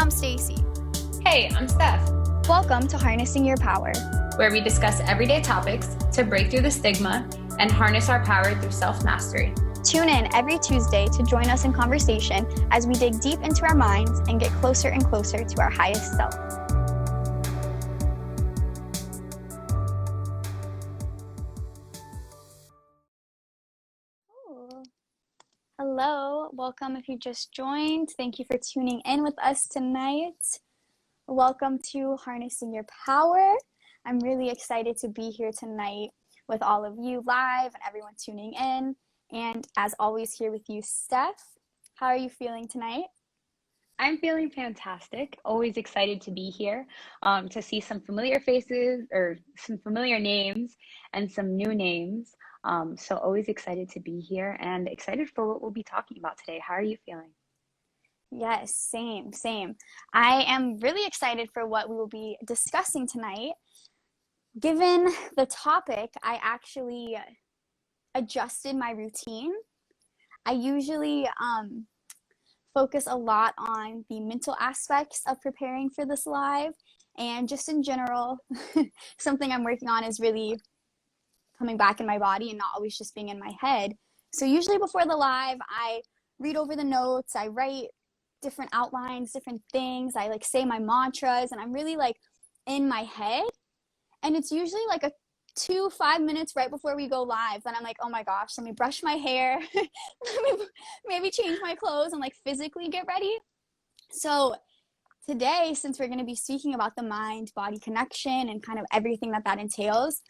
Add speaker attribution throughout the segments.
Speaker 1: I'm Stacy.
Speaker 2: Hey, I'm Steph,
Speaker 1: Welcome to Harnessing Your Power.
Speaker 2: where we discuss everyday topics to break through the stigma and harness our power through self-mastery.
Speaker 1: Tune in every Tuesday to join us in conversation as we dig deep into our minds and get closer and closer to our highest self. Ooh. Hello, welcome if you just joined. Thank you for tuning in with us tonight. Welcome to Harnessing Your Power. I'm really excited to be here tonight with all of you live and everyone tuning in. And as always, here with you, Steph. How are you feeling tonight?
Speaker 2: I'm feeling fantastic. Always excited to be here, to see some familiar faces or some familiar names and some new names. So always excited to be here and excited for what we'll be talking about today. How are you feeling?
Speaker 1: Yes, same. I am really excited for what we will be discussing tonight. Given the topic, I actually adjusted my routine. I usually focus a lot on the mental aspects of preparing for this live, and just in general, something I'm working on is really coming back in my body and not always just being in my head. So usually before the live, I read over the notes, I write different outlines, different things, I say my mantras, and I'm really in my head. And it's usually like a 5 minutes right before we go live, then I'm like, oh my gosh, let me brush my hair, let me maybe change my clothes and physically get ready. So today, since we're going to be speaking about the mind-body connection and kind of everything that entails,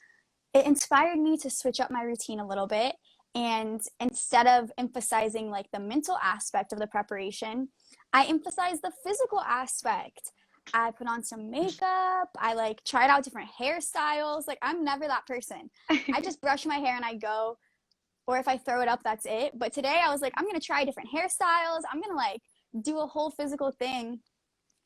Speaker 1: it inspired me to switch up my routine a little bit. And instead of emphasizing the mental aspect of the preparation, I emphasize the physical aspect. I put on some makeup. I tried out different hairstyles. I'm never that person. I just brush my hair and I go, or if I throw it up, that's it. But today I was like, I'm going to try different hairstyles. I'm going to do a whole physical thing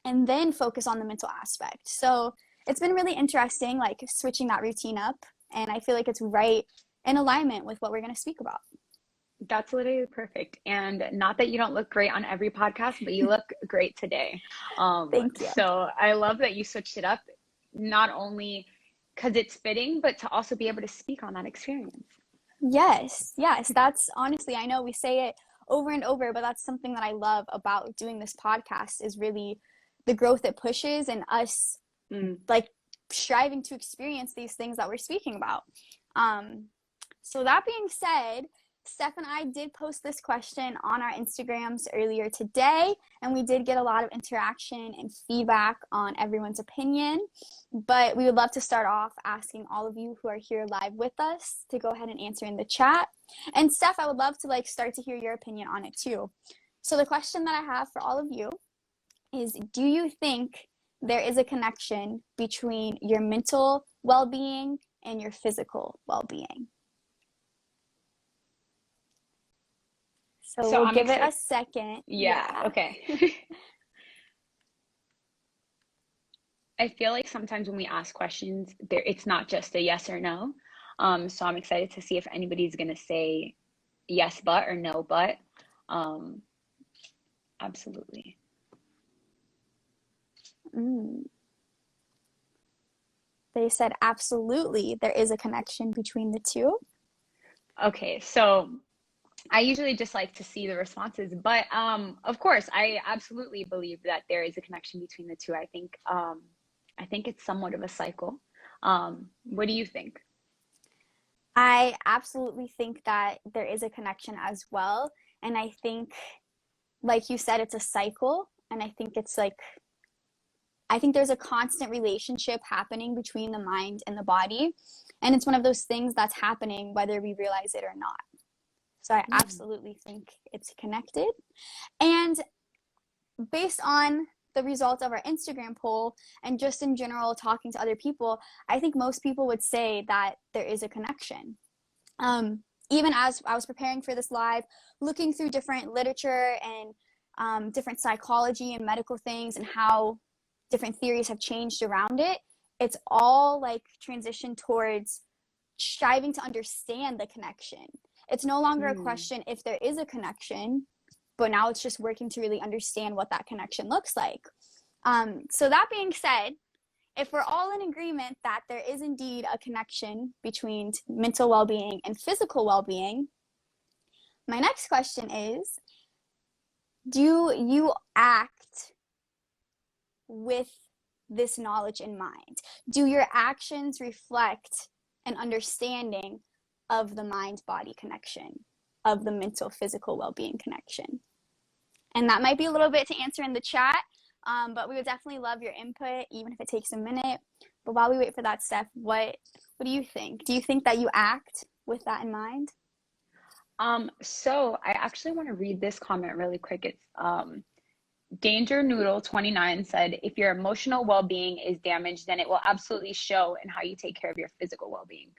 Speaker 1: and then focus on the mental aspect. So it's been really interesting, switching that routine up. And I feel like it's right in alignment with what we're going to speak about.
Speaker 2: That's literally perfect. And not that you don't look great on every podcast, but you look great today.
Speaker 1: Thank you.
Speaker 2: So I love that you switched it up, not only because it's fitting, but to also be able to speak on that experience.
Speaker 1: Yes. That's honestly, I know we say it over and over, but that's something that I love about doing this podcast is really the growth it pushes and us striving to experience these things that we're speaking about. So that being said, Steph and I did post this question on our Instagrams earlier today, and we did get a lot of interaction and feedback on everyone's opinion. But we would love to start off asking all of you who are here live with us to go ahead and answer in the chat. And Steph, I would love to start to hear your opinion on it too. So the question that I have for all of you is, do you think there is a connection between your mental well-being and your physical well-being? So we'll give it a second.
Speaker 2: Yeah. Okay. I feel like sometimes when we ask questions, it's not just a yes or no. So I'm excited to see if anybody's going to say yes, but, or no, but. Absolutely.
Speaker 1: They said absolutely there is a connection between the two.
Speaker 2: Okay, so I usually just like to see the responses, but of course, I absolutely believe that there is a connection between the two. I think it's somewhat of a cycle. What do you think?
Speaker 1: I absolutely think that there is a connection as well. And I think, like you said, it's a cycle. And I think I think there's a constant relationship happening between the mind and the body. And it's one of those things that's happening whether we realize it or not. So I absolutely think it's connected. And based on the results of our Instagram poll and just in general talking to other people, I think most people would say that there is a connection. Even as I was preparing for this live, looking through different literature and different psychology and medical things and how different theories have changed around it, it's all transitioned towards striving to understand the connection. It's no longer a question if there is a connection, but now it's just working to really understand what that connection looks like. So that being said, if we're all in agreement that there is indeed a connection between mental well-being and physical well-being, my next question is, do you act with this knowledge in mind? Do your actions reflect an understanding of the mind-body connection, of the mental physical well-being connection? And that might be a little bit to answer in the chat, but we would definitely love your input, even if it takes a minute. But while we wait for that, Steph, what do you think? Do you think that you act with that in mind?
Speaker 2: So I actually want to read this comment really quick. It's Danger Noodle 29 said, if your emotional well-being is damaged, then it will absolutely show in how you take care of your physical well-being.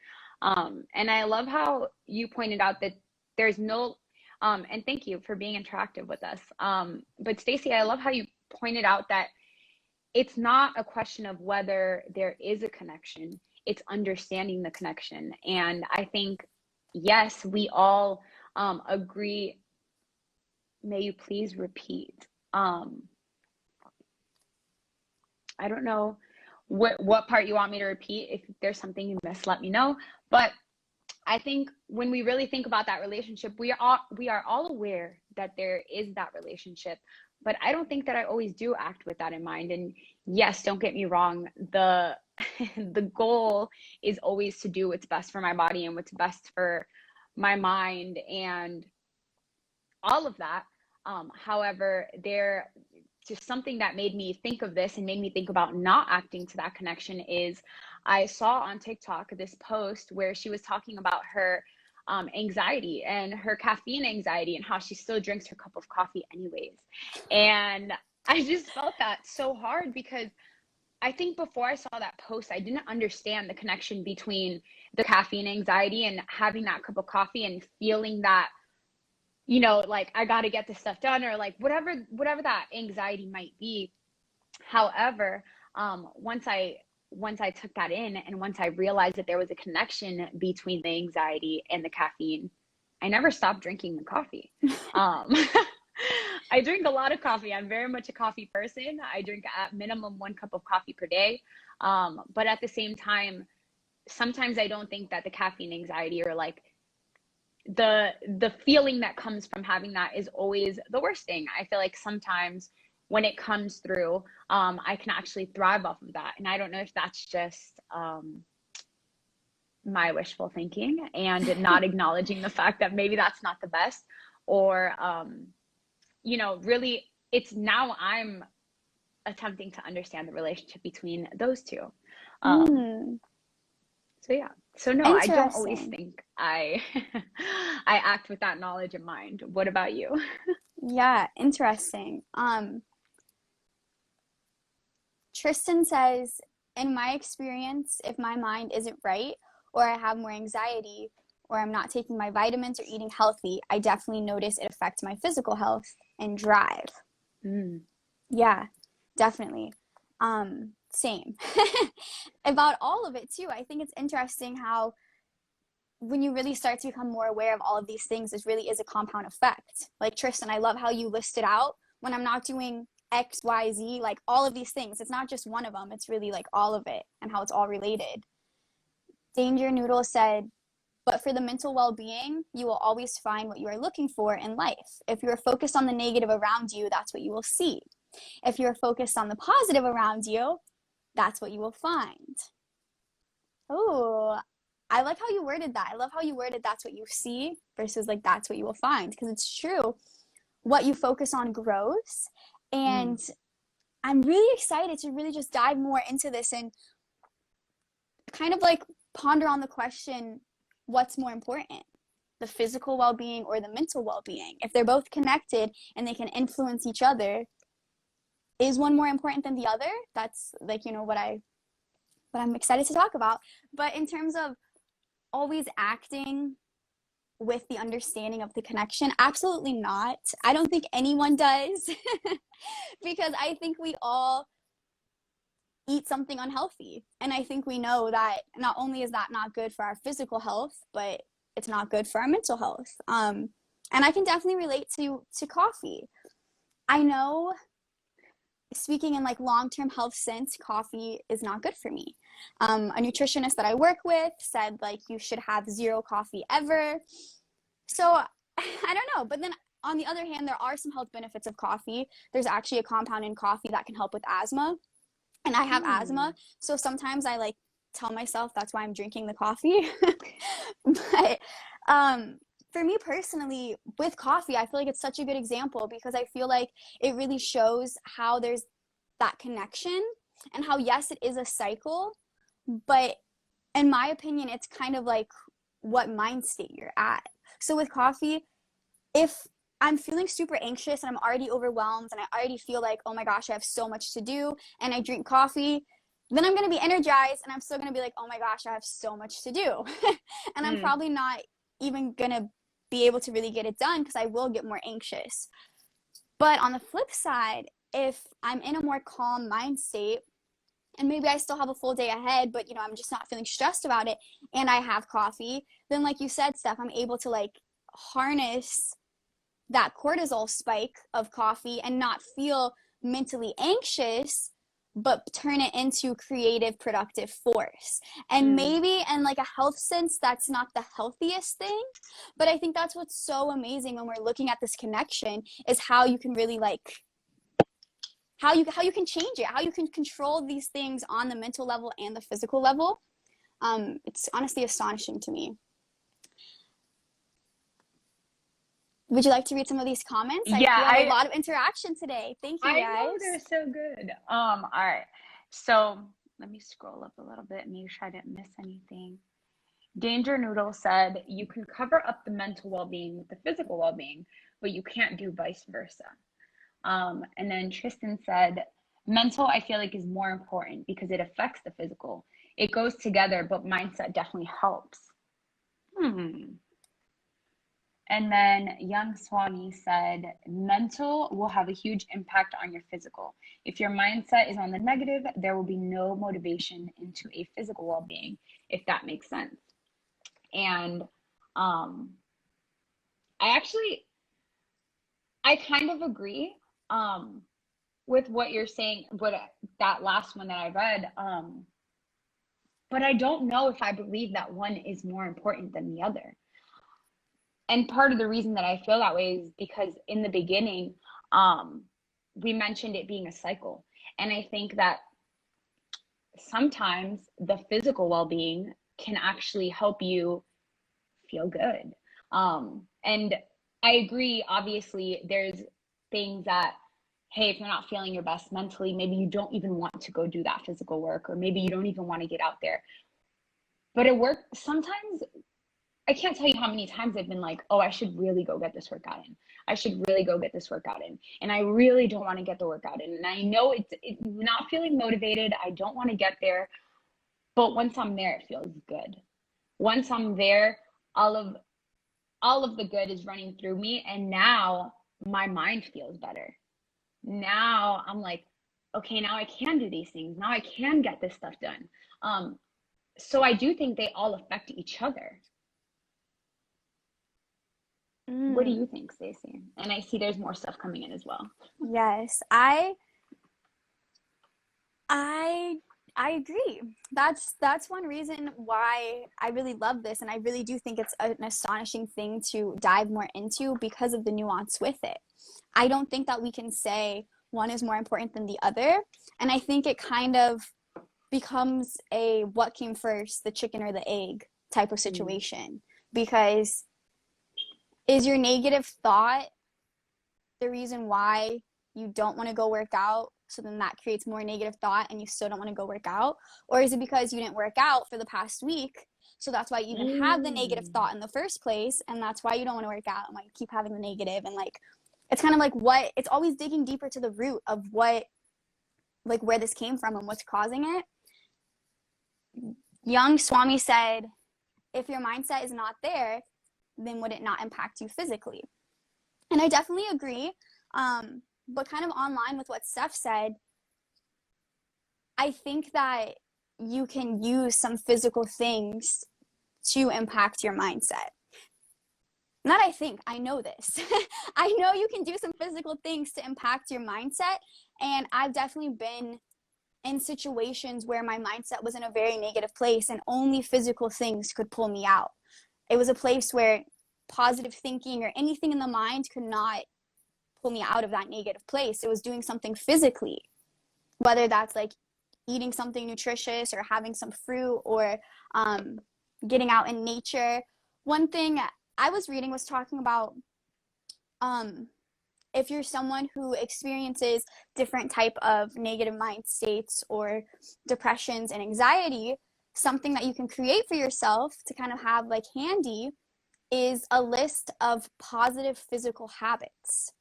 Speaker 2: And I love how you pointed out that there's no, and thank you for being interactive with us. But Stacy, I love how you pointed out that it's not a question of whether there is a connection, it's understanding the connection. And I think, yes, we all agree. May you please repeat? I don't know what part you want me to repeat. If there's something you missed, let me know. But I think when we really think about that relationship, we are all aware that there is that relationship, but I don't think that I always do act with that in mind. And yes, don't get me wrong, the the goal is always to do what's best for my body and what's best for my mind and all of that. However, there just something that made me think of this and made me think about not acting to that connection is I saw on TikTok this post where she was talking about her anxiety and her caffeine anxiety and how she still drinks her cup of coffee anyways. And I just felt that so hard because I think before I saw that post, I didn't understand the connection between the caffeine anxiety and having that cup of coffee and feeling that, you know, like I got to get this stuff done or like whatever that anxiety might be. However, once I took that in and once I realized that there was a connection between the anxiety and the caffeine, I never stopped drinking the coffee. I drink a lot of coffee. I'm very much a coffee person. I drink at minimum 1 cup of coffee per day. But at the same time, sometimes I don't think that the caffeine anxiety or like the feeling that comes from having that is always the worst thing. I feel like sometimes when it comes through, I can actually thrive off of that. And I don't know if that's just my wishful thinking and not acknowledging the fact that maybe that's not the best or, you know, really it's now I'm attempting to understand the relationship between those two. So yeah. So no, I don't always think I I act with that knowledge in mind. What about you?
Speaker 1: Yeah, interesting. Tristan says, in my experience, if my mind isn't right or I have more anxiety or I'm not taking my vitamins or eating healthy, I definitely notice it affects my physical health and drive. Yeah, definitely. Same. About all of it too. I think it's interesting how when you really start to become more aware of all of these things, it really is a compound effect. Like Tristan, I love how you listed out when I'm not doing X, Y, Z, like all of these things. It's not just one of them. It's really like all of it and how it's all related. Danger Noodle said, but for the mental well-being, you will always find what you are looking for in life. If you are focused on the negative around you, that's what you will see. If you're focused on the positive around you, that's what you will find. Oh, I like how you worded that. I love how you worded that's what you see versus like that's what you will find, because it's true. What you focus on grows. And I'm really excited to really just dive more into this and kind of like ponder on the question, what's more important, the physical well-being or the mental well-being? If they're both connected and they can influence each other, is one more important than the other? That's like, you know, what I'm excited to talk about. But in terms of always acting with the understanding of the connection, absolutely not. I don't think anyone does because I think we all eat something unhealthy. And I think we know that not only is that not good for our physical health, but it's not good for our mental health. And I can definitely relate to coffee. I know speaking in like long-term health sense, coffee is not good for me. A nutritionist that I work with said like you should have zero coffee ever. So I don't know. But then on the other hand, there are some health benefits of coffee. There's actually a compound in coffee that can help with asthma. And I have
Speaker 2: Hmm.
Speaker 1: asthma. So sometimes I like tell myself that's why I'm drinking the coffee. But for me personally, with coffee, I feel like it's such a good example because I feel like it really shows how there's that connection and how, yes, it is a cycle, but in my opinion, it's kind of like what mind state you're at. So with coffee, if I'm feeling super anxious and I'm already overwhelmed and I already feel like, oh my gosh, I have so much to do, and I drink coffee, then I'm going to be energized and I'm still going to be like, oh my gosh, I have so much to do. And I'm
Speaker 2: Mm.
Speaker 1: probably not even going to be able to really get it done because I will get more anxious. But on the flip side, if I'm in a more calm mind state and maybe I still have a full day ahead, but I'm just not feeling stressed about it and I have coffee, then like you said, Steph, I'm able to like harness that cortisol spike of coffee and not feel mentally anxious, but turn it into creative productive force. And
Speaker 2: Mm.
Speaker 1: maybe in like a health sense that's not the healthiest thing, but I think that's what's so amazing when we're looking at this connection is how you can really like how you can change it, how you can control these things on the mental level and the physical level. It's honestly astonishing to me. Would you like to read some of these comments?
Speaker 2: Yeah,
Speaker 1: We have a lot of interaction today. Thank you
Speaker 2: I know they're
Speaker 1: guys.
Speaker 2: so good. All right. So let me scroll up a little bit, make sure I didn't miss anything. Danger Noodle said you can cover up the mental well-being with the physical well-being, but you can't do vice versa. And then Tristan said, mental, I feel like, is more important because it affects the physical. It goes together, but mindset definitely helps. Hmm. And then Young Swami said, mental will have a huge impact on your physical. If your mindset is on the negative, there will be no motivation into a physical well being, if that makes sense. And um, I actually, I kind of agree with what you're saying, what that last one that I read. But I don't know if I believe that one is more important than the other. And part of the reason that I feel that way is because in the beginning, um, we mentioned it being a cycle. And I think that sometimes the physical well being can actually help you feel good. And I agree, obviously, there's things that, hey, if you're not feeling your best mentally, maybe you don't even want to go do that physical work, or maybe you don't even want to get out there. But it works sometimes. I can't tell you how many times I've been like, oh, I should really go get this workout in. I should really go get this workout in. And I really don't want to get the workout in. And I know it's not feeling motivated. I don't want to get there. But once I'm there, it feels good. Once I'm there, all of all of the good is running through me. And now my mind feels better. Now I'm like, okay, now I can do these things. Now I can get this stuff done. Um, so I do think they all affect each other. What do you
Speaker 1: Mm,
Speaker 2: think, Stacey? And I see there's more stuff coming in as well.
Speaker 1: yes, I I agree. That's one reason why I really love this, and I really do think it's an astonishing thing to dive more into because of the nuance with it. I don't think that we can say one is more important than the other, and I think it kind of becomes a what came first, the chicken or the egg type of
Speaker 2: Mm.
Speaker 1: situation because is your negative thought the reason why you don't want to go work out, so then that creates more negative thought and you still don't want to go work out? Or is it because you didn't work out for the past week, so that's why you even have the negative
Speaker 2: Mm.
Speaker 1: thought in the first place, and that's why you don't want to work out and why you keep having the negative? And like it's kind of like what it's always digging deeper to the root of what, like, where this came from and what's causing it. Young Swami said, if your mindset is not there, then would it not impact you physically? And I definitely agree. But kind of online with what Steph said, I think that you can use some physical things to impact your mindset. Not I think, I know this. I know you can do some physical things to impact your mindset. And I've definitely been in situations where my mindset was in a very negative place and only physical things could pull me out. It was a place where positive thinking or anything in the mind could not pull me out of that negative place. It was doing something physically, whether that's like eating something nutritious or having some fruit or getting out in nature. One thing I was reading was talking about if you're someone who experiences different type of negative mind states or depressions and anxiety, something that you can create for yourself to kind of have like handy is a list of positive physical habits.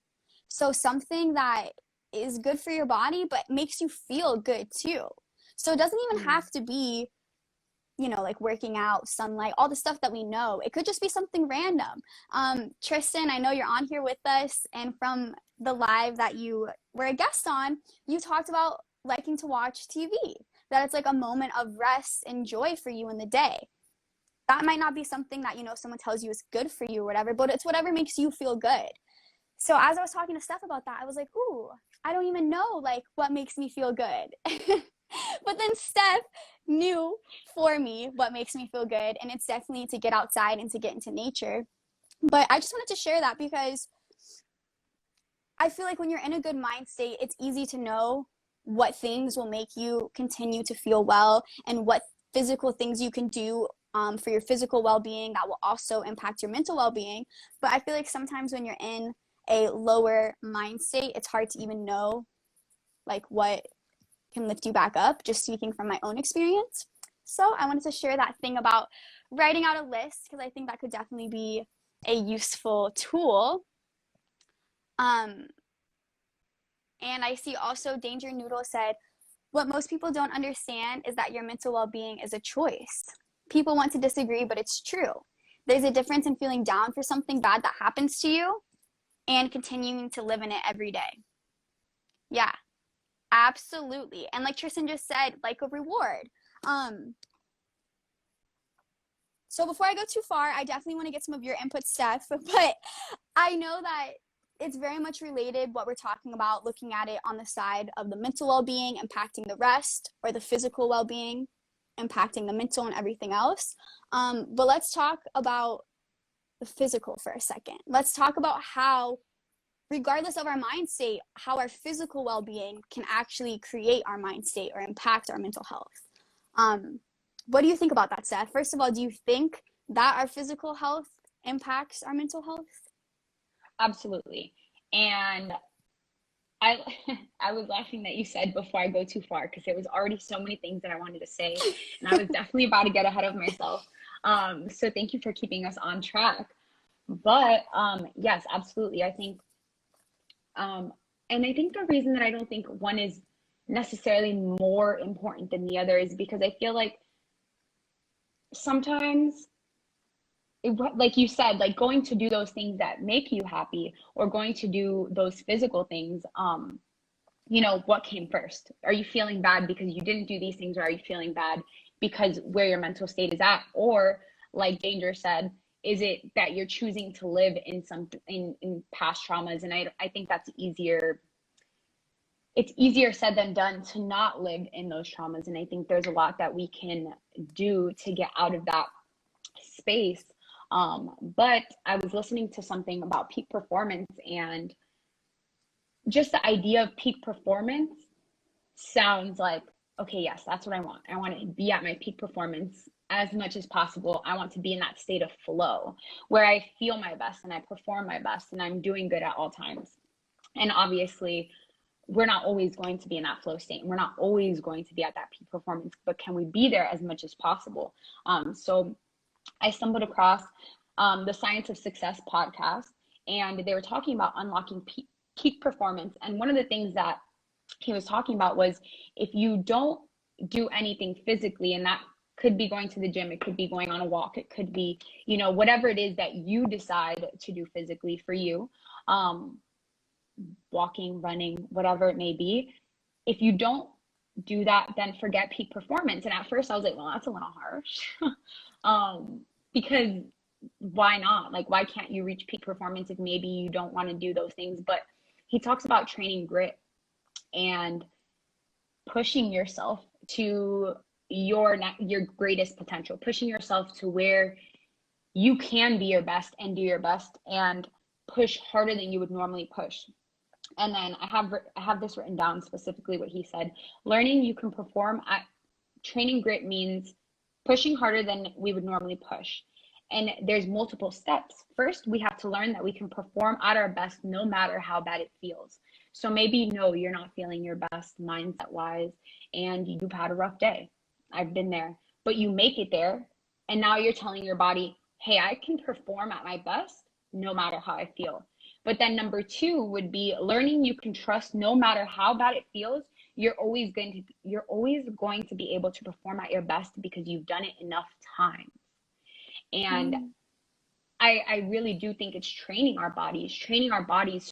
Speaker 1: So something that is good for your body but makes you feel good too. So it doesn't even have to be, you know, like working out, sunlight, all the stuff that we know. It could just be something random. Tristan, I know you're on here with us, and from the live that you were a guest on, you talked about liking to watch TV, that it's like a moment of rest and joy for you in the day. That might not be something that, you know, someone tells you is good for you or whatever, but it's whatever makes you feel good. So as I was talking to Steph about that, I was like, ooh, I don't even know like what makes me feel good. But then Steph knew for me what makes me feel good, and it's definitely to get outside and to get into nature. But I just wanted to share that because I feel like when you're in a good mind state, it's easy to know what things will make you continue to feel well and what physical things you can do for your physical well-being that will also impact your mental well-being. But I feel like sometimes when you're in a lower mind state, it's hard to even know like what can lift you back up, just speaking from my own experience. So I wanted to share that thing about writing out a list because I think that could definitely be a useful tool. And I see also Danger Noodle said, what most people don't understand is that your mental well-being is a choice. People want to disagree, but it's true. There's a difference in feeling down for something bad that happens to you and continuing to live in it every day. Yeah, absolutely. And like Tristan just said, like a reward. So before I go too far, I definitely want to get some of your input, Steph, but I know that it's very much related what we're talking about, looking at it on the side of the mental well-being impacting the rest, or the physical well-being impacting the mental and everything else. But let's talk about the physical for a second. Let's talk about how, regardless of our mind state, how our physical well-being can actually create our mind state or impact our mental health. What do you think about that, Seth? First of all, do you think that our physical health impacts our mental health?
Speaker 2: Absolutely. And I I was laughing that you said before I go too far because there was already so many things that I wanted to say, and I was definitely about to get ahead of myself. So thank you for keeping us on track. But yes, absolutely. I think, and I think the reason that I don't think one is necessarily more important than the other is because I feel like sometimes like you said, like going to do those things that make you happy or going to do those physical things, you know, what came first? Are you feeling bad because you didn't do these things, or are you feeling bad because where your mental state is at? Or like Danger said, is it that you're choosing to live in some in past traumas? And I think that's easier. It's easier said than done to not live in those traumas. And I think there's a lot that we can do to get out of that space. But I was listening to something about peak performance, and just the idea of peak performance sounds like, okay, yes, that's what I want. I want to be at my peak performance as much as possible. I want to be in that state of flow where I feel my best and I perform my best and I'm doing good at all times. And obviously, we're not always going to be in that flow state, and we're not always going to be at that peak performance, but can we be there as much as possible? So I stumbled across the Science of Success podcast, and they were talking about unlocking peak performance. And one of the things that he was talking about was, if you don't do anything physically, and that could be going to the gym, it could be going on a walk, it could be, you know, whatever it is that you decide to do physically for you, walking, running, whatever it may be. If you don't do that, then forget peak performance. And at first I was like, well, that's a little harsh. Because why not? Like, why can't you reach peak performance if maybe you don't want to do those things? But he talks about training grit. and pushing yourself to your greatest potential, pushing yourself to where you can be your best and do your best and push harder than you would normally push. And then I have this written down, specifically what he said. Learning you can perform at training grit means pushing harder than we would normally push. And there's multiple steps. First, we have to learn that we can perform at our best no matter how bad it feels. So maybe no, you're not feeling your best mindset wise and you've had a rough day. I've been there, but you make it there. And now you're telling your body, hey, I can perform at my best no matter how I feel. But then number two would be learning you can trust no matter how bad it feels. You're always going to be able to perform at your best because you've done it enough times. And I really do think it's training our bodies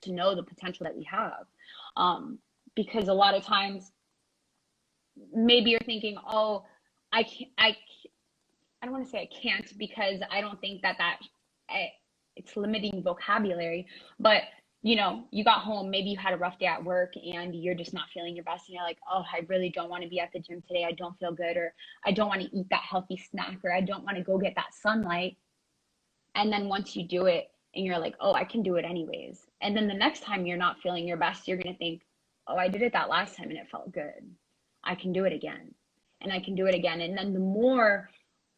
Speaker 2: to know the potential that we have. Because a lot of times, maybe you're thinking, oh, I don't want to say I can't, because I don't think it's limiting vocabulary, but you know, you got home, maybe you had a rough day at work and you're just not feeling your best and you're like, oh, I really don't want to be at the gym today. I don't feel good, or I don't want to eat that healthy snack, or I don't want to go get that sunlight. And then once you do it and you're like, oh, I can do it anyways. And then the next time you're not feeling your best, you're going to think, oh, I did it that last time and it felt good. I can do it again. And I can do it again. And then the more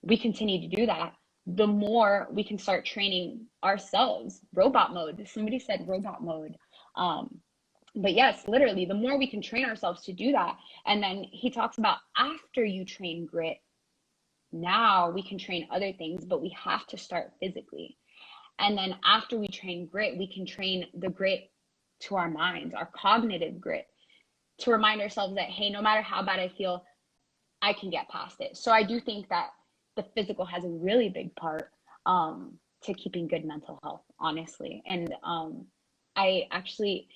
Speaker 2: we continue to do that, the more we can start training ourselves. Robot mode. Somebody said robot mode. But yes, literally, the more we can train ourselves to do that. And then he talks about after you train grit, now we can train other things, but we have to start physically. And then after we train grit, we can train the grit to our minds, our cognitive grit, to remind ourselves that, hey, no matter how bad I feel, I can get past it. So I do think that the physical has a really big part to keeping good mental health, honestly. And I actually,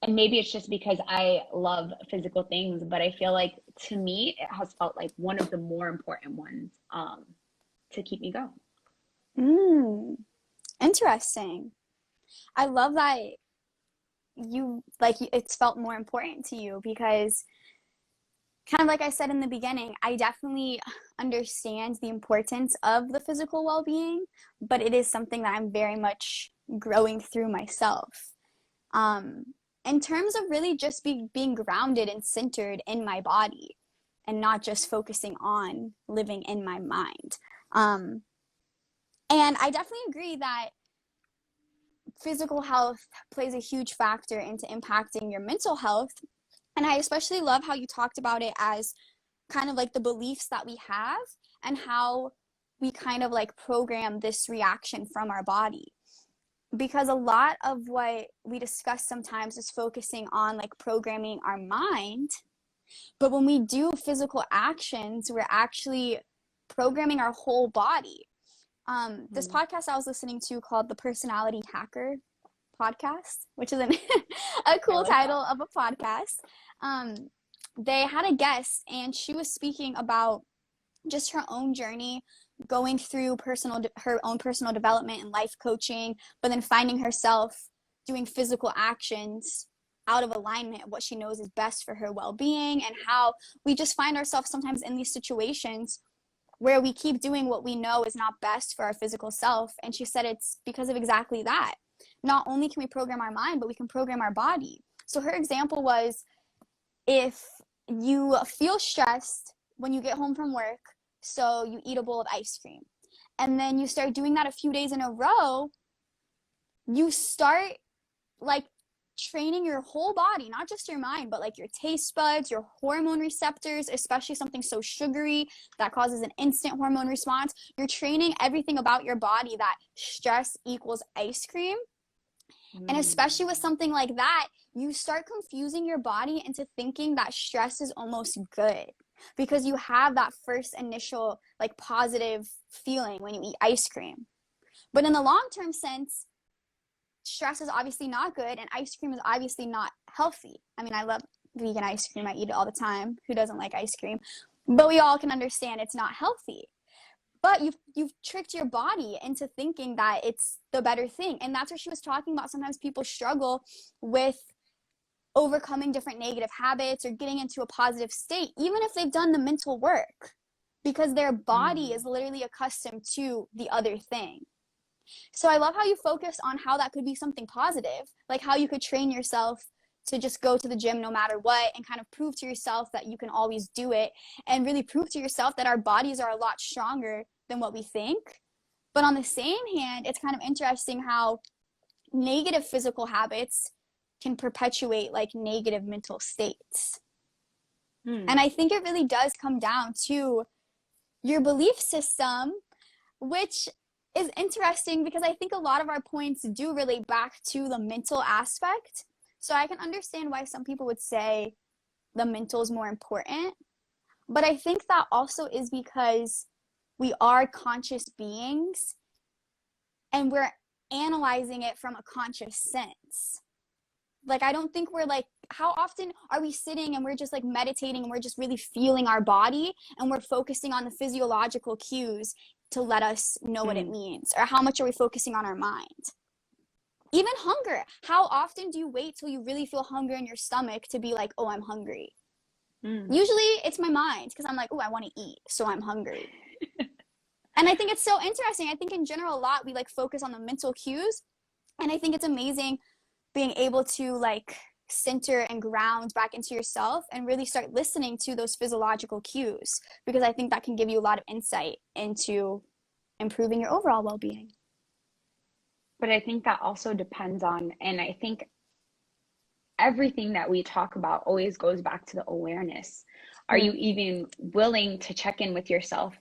Speaker 2: and maybe it's just because I love physical things, but I feel like to me, it has felt like one of the more important ones to keep me going.
Speaker 1: Interesting. I love that it's felt more important to you, because kind of like I said in the beginning, I definitely understand the importance of the physical well-being, but it is something that I'm very much growing through myself. In terms of really just being grounded and centered in my body and not just focusing on living in my mind. And I definitely agree that physical health plays a huge factor into impacting your mental health. And I especially love how you talked about it as kind of like the beliefs that we have and how we kind of like program this reaction from our body. Because a lot of what we discuss sometimes is focusing on like programming our mind. But when we do physical actions, we're actually programming our whole body. This podcast I was listening to called the Personality Hacker podcast, which is a cool title of a podcast. They had a guest and she was speaking about just her own journey going through her own personal development and life coaching, but then finding herself doing physical actions out of alignment of what she knows is best for her well-being, and how we just find ourselves sometimes in these situations where we keep doing what we know is not best for our physical self. And she said it's because of exactly that. Not only can we program our mind, but we can program our body. So her example was, if you feel stressed when you get home from work, so you eat a bowl of ice cream, and then you start doing that a few days in a row, you start like training your whole body, not just your mind, but like your taste buds, your hormone receptors, especially something so sugary that causes an instant hormone response. You're training everything about your body that stress equals ice cream. And especially with something like that, you start confusing your body into thinking that stress is almost good, because you have that first initial like positive feeling when you eat ice cream. But in the long-term sense, stress is obviously not good, and ice cream is obviously not healthy. I mean, I love vegan ice cream. I eat it all the time. Who doesn't like ice cream? But we all can understand it's not healthy. But you've tricked your body into thinking that it's the better thing. And that's what she was talking about. Sometimes people struggle with overcoming different negative habits or getting into a positive state, even if they've done the mental work, because their body is literally accustomed to the other thing. So I love how you focus on how that could be something positive, like how you could train yourself to just go to the gym no matter what and kind of prove to yourself that you can always do it, and really prove to yourself that our bodies are a lot stronger than what we think. But on the same hand, it's kind of interesting how negative physical habits can perpetuate like negative mental states. And I think it really does come down to your belief system, which is interesting because I think a lot of our points do relate back to the mental aspect. So I can understand why some people would say the mental is more important. But I think that also is because we are conscious beings and we're analyzing it from a conscious sense. Like, I don't think we're like, how often are we sitting and we're just like meditating and we're just really feeling our body and we're focusing on the physiological cues to let us know what it means? Or how much are we focusing on our mind? Even hunger. How often do you wait till you really feel hunger in your stomach to be like, oh, I'm hungry? Usually it's my mind because I'm like, oh, I want to eat, so I'm hungry. And I think it's so interesting. I think in general, a lot we like focus on the mental cues. And I think it's amazing being able to like center and ground back into yourself and really start listening to those physiological cues, because I think that can give you a lot of insight into improving your overall well-being.
Speaker 2: But I think that also depends on, and I think everything that we talk about always goes back to the awareness. Are you even willing to check in with yourself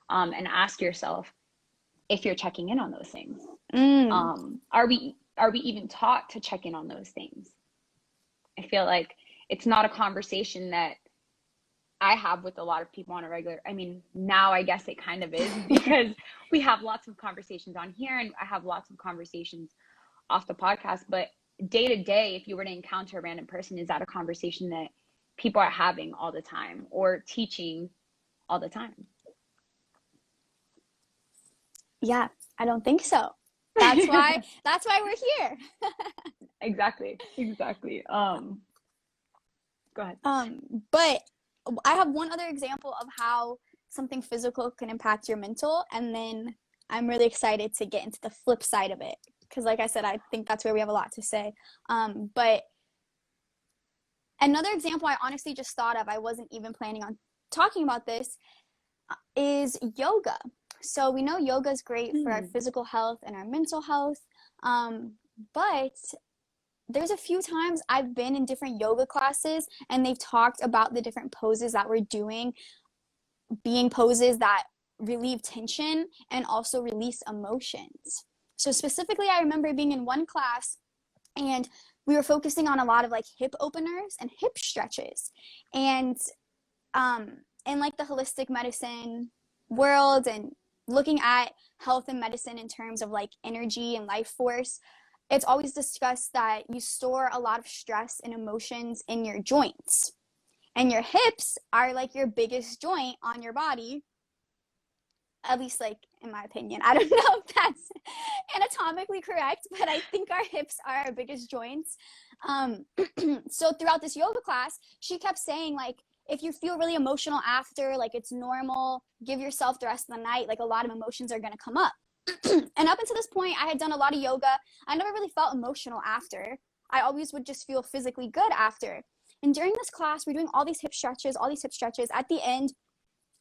Speaker 2: and ask yourself if you're checking in on those things? Are we even taught to check in on those things? I feel like it's not a conversation that I have with a lot of people on a regular. I mean, now I guess it kind of is because we have lots of conversations on here and I have lots of conversations off the podcast. But day to day, if you were to encounter a random person, is that a conversation that people are having all the time or teaching all the time?
Speaker 1: Yeah, I don't think so. That's why we're here.
Speaker 2: Exactly. Go ahead.
Speaker 1: But I have one other example of how something physical can impact your mental, and then I'm really excited to get into the flip side of it, because like I said, I think that's where we have a lot to say. But another example I honestly just thought of, I wasn't even planning on talking about this, is yoga. So we know yoga is great for our physical health and our mental health, but there's a few times I've been in different yoga classes and they've talked about the different poses that we're doing being poses that relieve tension and also release emotions. So specifically, I remember being in one class and we were focusing on a lot of like hip openers and hip stretches. And in like the holistic medicine world and looking at health and medicine in terms of like energy and life force, it's always discussed that you store a lot of stress and emotions in your joints. And your hips are like your biggest joint on your body, at least like in my opinion. I don't know if that's anatomically correct, but I think our hips are our biggest joints. So throughout this yoga class, she kept saying like, if you feel really emotional after, like it's normal, give yourself the rest of the night, like a lot of emotions are gonna come up. And up until this point, I had done a lot of yoga. I never really felt emotional after. I always would just feel physically good after. And during this class, we're doing all these hip stretches. At the end,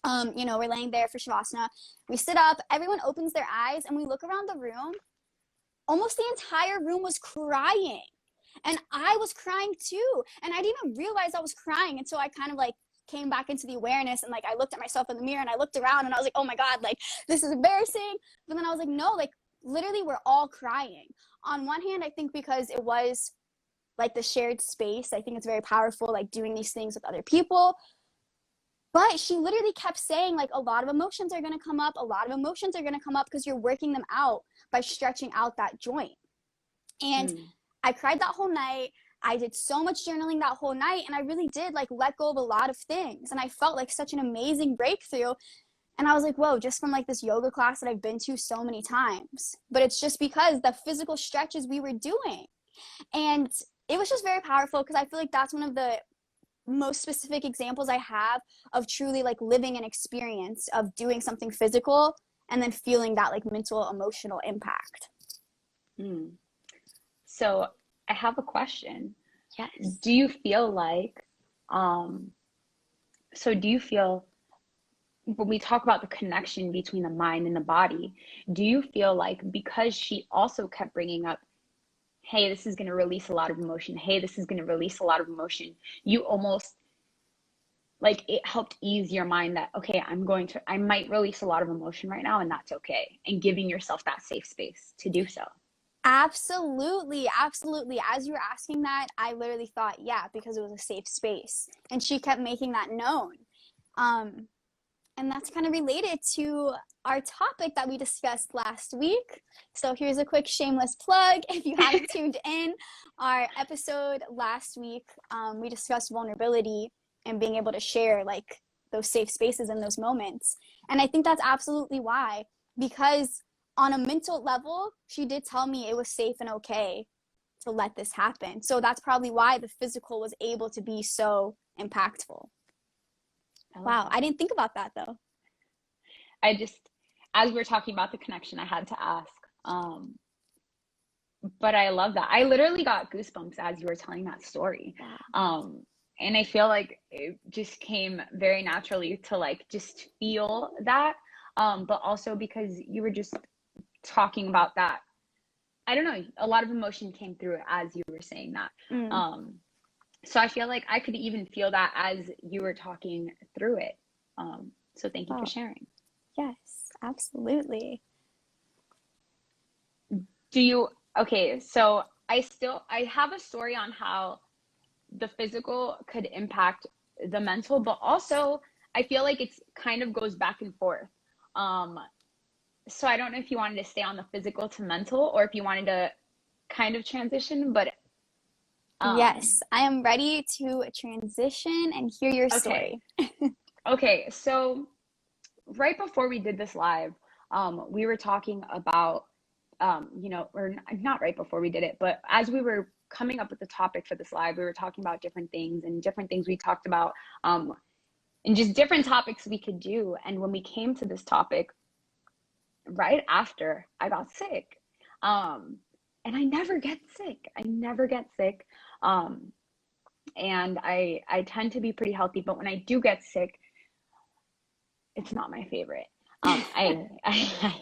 Speaker 1: we're laying there for Shavasana. We sit up, everyone opens their eyes, and we look around the room. Almost the entire room was crying. And I was crying too. And I didn't even realize I was crying until I kind of like came back into the awareness and like I looked at myself in the mirror and I looked around and I was like, oh my God, like this is embarrassing. But then I was like, no, like literally we're all crying. On one hand, I think because it was like the shared space, I think it's very powerful, like doing these things with other people. But she literally kept saying like a lot of emotions are going to come up. Because you're working them out by stretching out that joint. And I cried that whole night. I did so much journaling that whole night, and I really did like let go of a lot of things. And I felt like such an amazing breakthrough. And I was like, whoa, just from like this yoga class that I've been to so many times. But it's just because the physical stretches we were doing. And it was just very powerful because I feel like that's one of the most specific examples I have of truly like living an experience of doing something physical and then feeling that like mental emotional impact.
Speaker 2: Mm. So I have a question.
Speaker 1: Yes.
Speaker 2: Do you feel like, um, so do you feel when we talk about the connection between the mind and the body, do you feel like because she also kept bringing up, hey, this is going to release a lot of emotion, hey, this is going to release a lot of emotion, you almost like it helped ease your mind that, okay, I might release a lot of emotion right now and that's okay. And giving yourself that safe space to do so.
Speaker 1: Absolutely, absolutely. As you were asking that, I literally thought, yeah, because it was a safe space. And she kept making that known. Um, and that's kind of related to our topic that we discussed last week. So here's a quick shameless plug. If you haven't tuned in, our episode last week, we discussed vulnerability and being able to share like those safe spaces in those moments. And I think that's absolutely why, because on a mental level, she did tell me it was safe and okay to let this happen. So that's probably why the physical was able to be so impactful. Wow, I didn't think about that though.
Speaker 2: I just, as we are talking about the connection, I had to ask. Um, but I love that. I literally got goosebumps as you were telling that story. And I feel like it just came very naturally to like just feel that. But also because you were just talking about that. I don't know, a lot of emotion came through as you were saying that.
Speaker 1: Mm.
Speaker 2: So I feel like I could even feel that as you were talking through it. So thank you for
Speaker 1: Oh,
Speaker 2: sharing.
Speaker 1: yes, absolutely.
Speaker 2: Do you, okay, so I have a story on how the physical could impact the mental, but also I feel like it's kind of goes back and forth. Um, so I don't know if you wanted to stay on the physical to mental or if you wanted to kind of transition, but um,
Speaker 1: Yes, I am ready to transition and hear your
Speaker 2: okay.
Speaker 1: story.
Speaker 2: Okay, so right before we did this live, we were talking about, or not right before we did it, but as we were coming up with the topic for this live, we were talking about different things and different things we talked about, and just different topics we could do. And when we came to this topic, right after I got sick, um, and I never get sick. I never get sick. Um, and I tend to be pretty healthy, but when I do get sick, it's not my favorite. I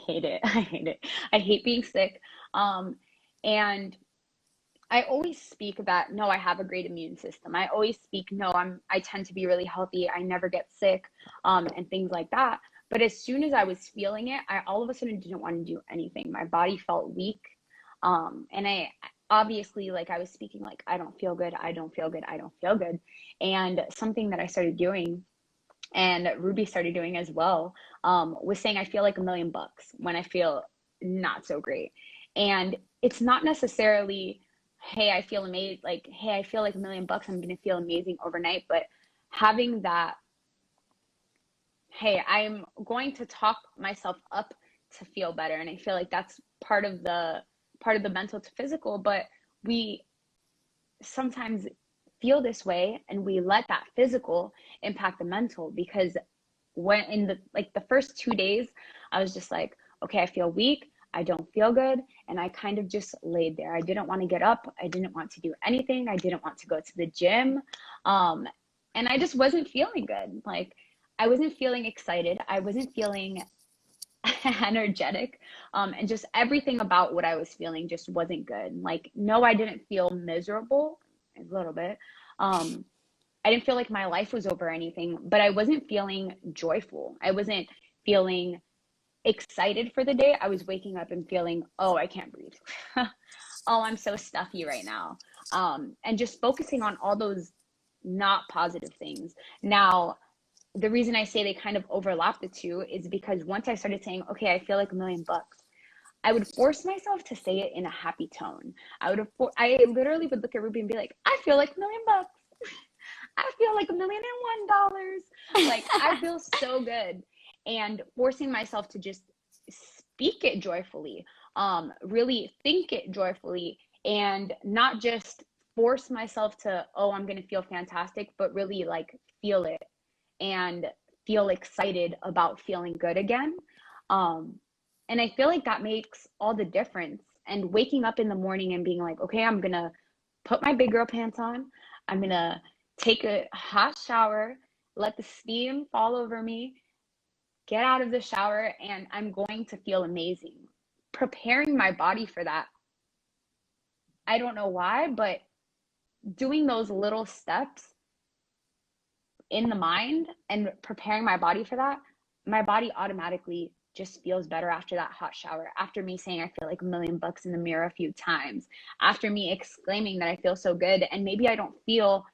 Speaker 2: hate it. I hate it. I hate being sick. And I always speak that no, I have a great immune system. I always speak no, I tend to be really healthy. I never get sick, and things like that. But as soon as I was feeling it, I all of a sudden didn't want to do anything. My body felt weak, and I obviously like I was speaking like I don't feel good. I don't feel good. I don't feel good. And something that I started doing and Ruby started doing as well, was saying I feel like $1,000,000 when I feel not so great. And it's not necessarily, hey, I feel amazing, like, hey, I feel like $1,000,000, I'm going to feel amazing overnight, but having that, hey, I'm going to talk myself up to feel better. And I feel like that's part of the mental to physical, but we sometimes feel this way and we let that physical impact the mental because when in the first 2 days I was just like, okay, I feel weak, I don't feel good, and I kind of just laid there. I didn't want to get up, I didn't want to do anything, I didn't want to go to the gym, and I just wasn't feeling good. Like I wasn't feeling excited, I wasn't feeling energetic, and just everything about what I was feeling just wasn't good. Like no, I didn't feel miserable, a little bit. um I didn't feel like my life was over or anything, but I wasn't feeling joyful. I wasn't feeling excited for the day. I was waking up and feeling, oh, I can't breathe. Oh, I'm so stuffy right now. And just focusing on all those not positive things. Now, the reason I say they kind of overlap the two is because once I started saying, okay, I feel like $1,000,000, I would force myself to say it in a happy tone. I literally would look at Ruby and be like, I feel like $1,000,000. I feel like $1,000,001. Like I feel so good. And forcing myself to just speak it joyfully, really think it joyfully, and not just force myself to, oh, I'm going to feel fantastic, but really like feel it and feel excited about feeling good again. Um, and I feel like that makes all the difference. And waking up in the morning and being like, okay, I'm going to put my big girl pants on. I'm going to take a hot shower, let the steam fall over me, get out of the shower, and I'm going to feel amazing. Preparing my body for that. I don't know why, but doing those little steps in the mind and preparing my body for that, my body automatically just feels better after that hot shower, after me saying I feel like $1,000,000 in the mirror a few times, after me exclaiming that I feel so good. And maybe I don't feel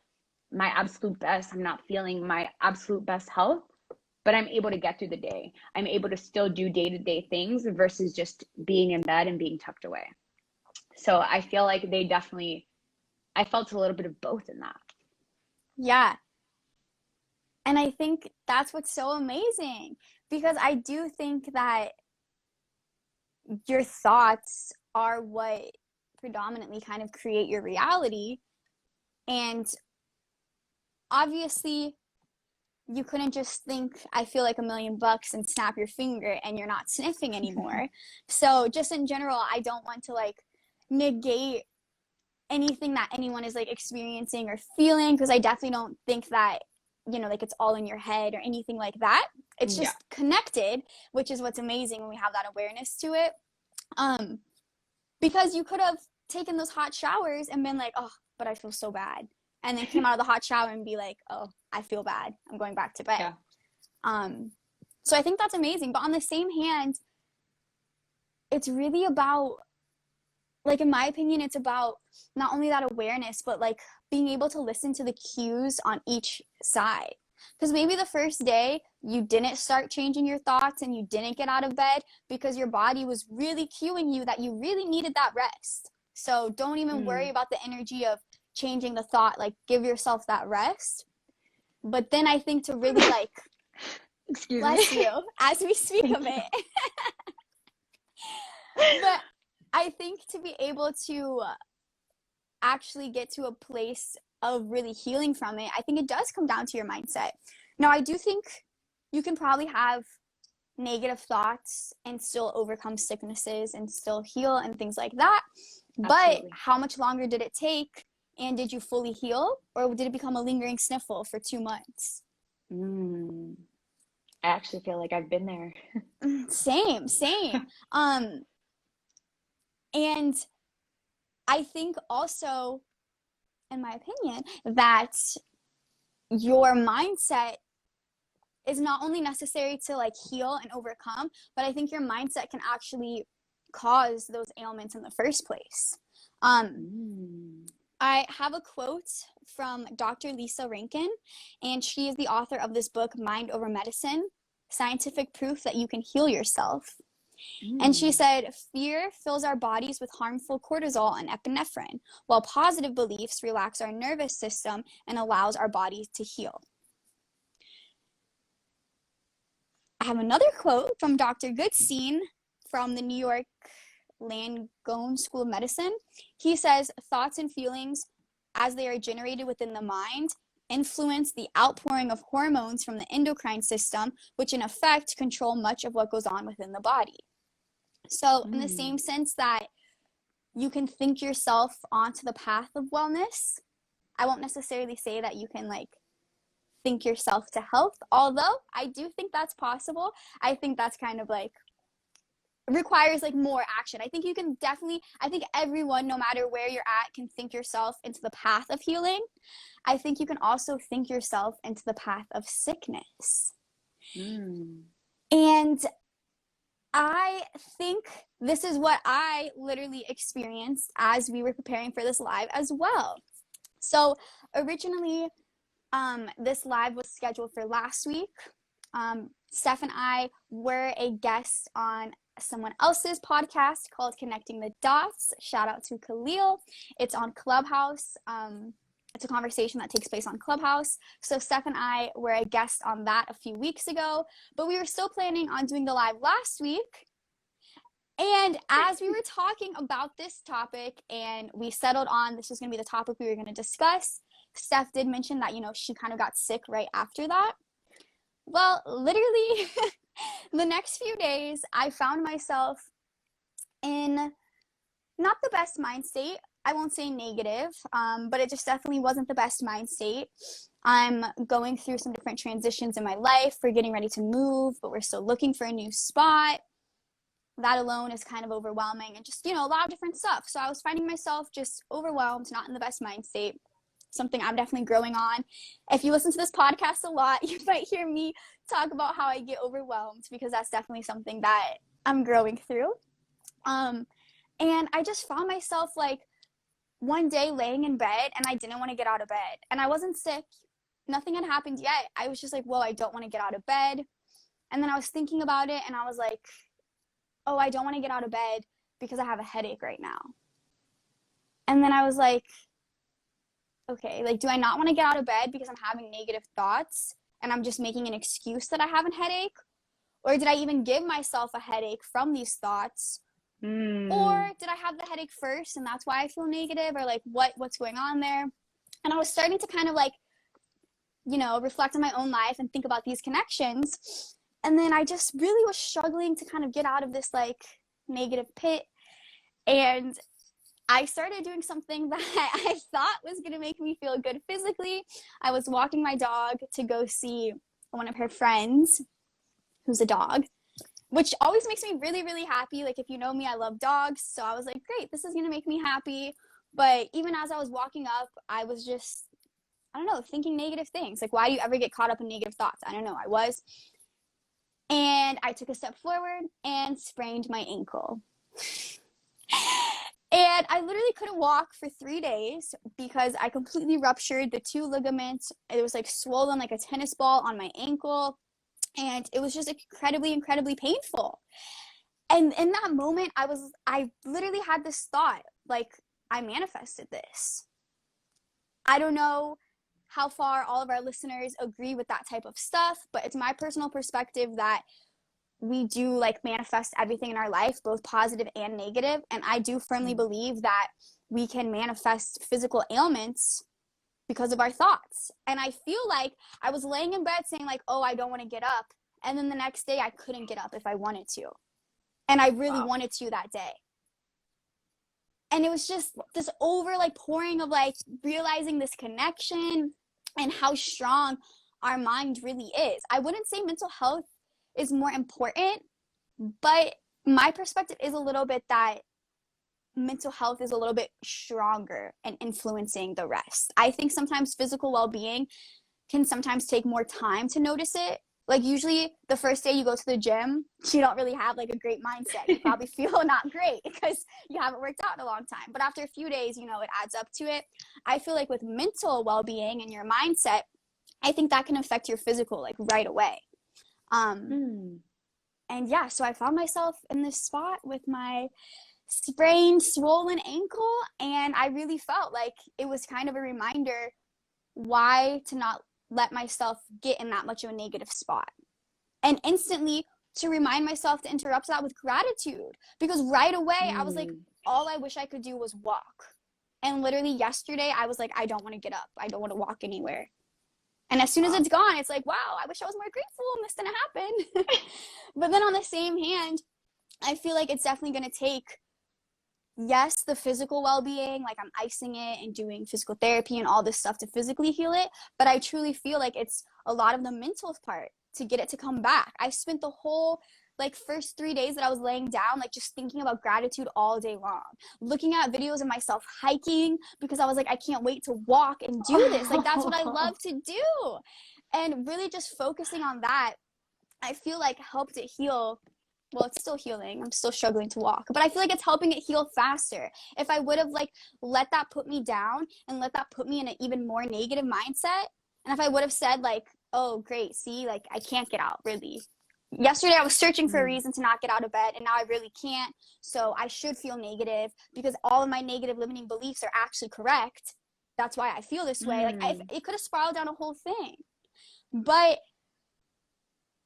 Speaker 2: my absolute best, I'm not feeling my absolute best health, but I'm able to get through the day. I'm able to still do day-to-day things versus just being in bed and being tucked away. So I feel like I felt a little bit of both in that.
Speaker 1: Yeah. And I think that's what's so amazing, because I do think that your thoughts are what predominantly kind of create your reality. And obviously, you couldn't just think, I feel like $1,000,000 and snap your finger and you're not sniffing anymore. So just in general, I don't want to like negate anything that anyone is like experiencing or feeling, because I definitely don't think that, like it's all in your head or anything like that. It's just connected, which is what's amazing when we have that awareness to it. Because you could have taken those hot showers and been like, oh, but I feel so bad. And then came out of the hot shower and be like, oh, I feel bad. I'm going back to bed. Yeah. So I think that's amazing. But on the same hand, it's really about, like, in my opinion, it's about not only that awareness, but like being able to listen to the cues on each side. Because maybe the first day you didn't start changing your thoughts and you didn't get out of bed because your body was really cueing you that you really needed that rest. So don't even worry about the energy of changing the thought. Like, give yourself that rest. But then I think to really like, bless you as we speak of it. But I think to be able to actually get to a place of really healing from it, I think it does come down to your mindset. Now, I do think you can probably have negative thoughts and still overcome sicknesses and still heal and things like that. Absolutely. But how much longer did it take? And did you fully heal, or did it become a lingering sniffle for 2 months?
Speaker 2: I actually feel like I've been there.
Speaker 1: Same. And I think also, in my opinion, that your mindset is not only necessary to like heal and overcome, but I think your mindset can actually cause those ailments in the first place. I have a quote from Dr. Lisa Rankin, and she is the author of this book, Mind Over Medicine: Scientific Proof That You Can Heal Yourself. And she said, fear fills our bodies with harmful cortisol and epinephrine, while positive beliefs relax our nervous system and allows our bodies to heal. I have another quote from Dr. Goodstein from the New York Langone School of Medicine. He says, thoughts and feelings, as they are generated within the mind, influence the outpouring of hormones from the endocrine system, which in effect control much of what goes on within the body. So in the same sense that you can think yourself onto the path of wellness, I won't necessarily say that you can like think yourself to health, although I do think that's possible. I think that's kind of like requires like more action. I think you can definitely, I think everyone, no matter where you're at, can think yourself into the path of healing. I think you can also think yourself into the path of sickness. And I think this is what I literally experienced as we were preparing for this live as well. So originally, this live was scheduled for last week. Steph and I were a guest on someone else's podcast called Connecting the Dots. Shout out to Khalil. It's on Clubhouse. It's a conversation that takes place on Clubhouse. So Steph and I were a guest on that a few weeks ago, but we were still planning on doing the live last week. And as we were talking about this topic and we settled on this was going to be the topic we were going to discuss, Steph did mention that, she kind of got sick right after that. Well, literally, the next few days, I found myself in not the best mind state. I won't say negative, but it just definitely wasn't the best mind state. I'm going through some different transitions in my life. We're getting ready to move, but we're still looking for a new spot. That alone is kind of overwhelming and just, a lot of different stuff. So I was finding myself just overwhelmed, not in the best mind state, something I'm definitely growing on. If you listen to this podcast a lot, you might hear me talk about how I get overwhelmed because that's definitely something that I'm growing through. And I just found myself like one day laying in bed and I didn't want to get out of bed. And I wasn't sick. Nothing had happened yet. I was just like, well, I don't want to get out of bed. And then I was thinking about it and I was like, oh, I don't want to get out of bed because I have a headache right now. And then I was like, okay, like, do I not want to get out of bed because I'm having negative thoughts and I'm just making an excuse that I have a headache? Or did I even give myself a headache from these thoughts? Or did I have the headache first and that's why I feel negative? Or like what's going on there? And I was starting to kind of like, reflect on my own life and think about these connections. And then I just really was struggling to kind of get out of this like negative pit. And I started doing something that I thought was going to make me feel good physically. I was walking my dog to go see one of her friends who's a dog, which always makes me really, really happy. Like, if you know me, I love dogs. So I was like, great, this is going to make me happy. But even as I was walking up, I was just, I don't know, thinking negative things. Like, why do you ever get caught up in negative thoughts? I don't know. I was. And I took a step forward and sprained my ankle. And I literally couldn't walk for 3 days because I completely ruptured the 2 ligaments. It was like swollen like a tennis ball on my ankle. And it was just incredibly, incredibly painful. And in that moment, I literally had this thought, like, I manifested this. I don't know how far all of our listeners agree with that type of stuff, but it's my personal perspective that we do like manifest everything in our life, both positive and negative. And I do firmly believe that we can manifest physical ailments because of our thoughts. And I feel like I was laying in bed saying like, oh, I don't want to get up. And then the next day I couldn't get up if I wanted to. And I really wanted to that day. And it was just this over like pouring of like realizing this connection and how strong our mind really is. I wouldn't say mental health is more important, but my perspective is a little bit that mental health is a little bit stronger and influencing the rest. I think sometimes physical well-being can sometimes take more time to notice it. Like usually the first day you go to the gym, you don't really have like a great mindset. You probably feel not great because you haven't worked out in a long time. But after a few days, it adds up to it. I feel like with mental well-being and your mindset, I think that can affect your physical like right away. And yeah, so I found myself in this spot with my sprained, swollen ankle, and I really felt like it was kind of a reminder why to not let myself get in that much of a negative spot. And instantly to remind myself to interrupt that with gratitude, because right away I was like, all I wish I could do was walk. And literally yesterday I was like, I don't want to get up. I don't want to walk anywhere. And as soon as it's gone, it's like, wow, I wish I was more grateful and this didn't happen. But then on the same hand, I feel like it's definitely going to take, yes, the physical well-being, like I'm icing it and doing physical therapy and all this stuff to physically heal it. But I truly feel like it's a lot of the mental part to get it to come back. I spent the whole like first 3 days that I was laying down, like just thinking about gratitude all day long, looking at videos of myself hiking because I was like, I can't wait to walk and do this. Like, that's what I love to do. And really just focusing on that, I feel like helped it heal. Well, it's still healing. I'm still struggling to walk, but I feel like it's helping it heal faster. If I would have like let that put me down and let that put me in an even more negative mindset, and if I would have said like, oh, great, see, like I can't get out really. Yesterday I was searching for a reason to not get out of bed, and now I really can't. So I should feel negative because all of my negative limiting beliefs are actually correct. That's why I feel this way. Like it could have spiraled down a whole thing. But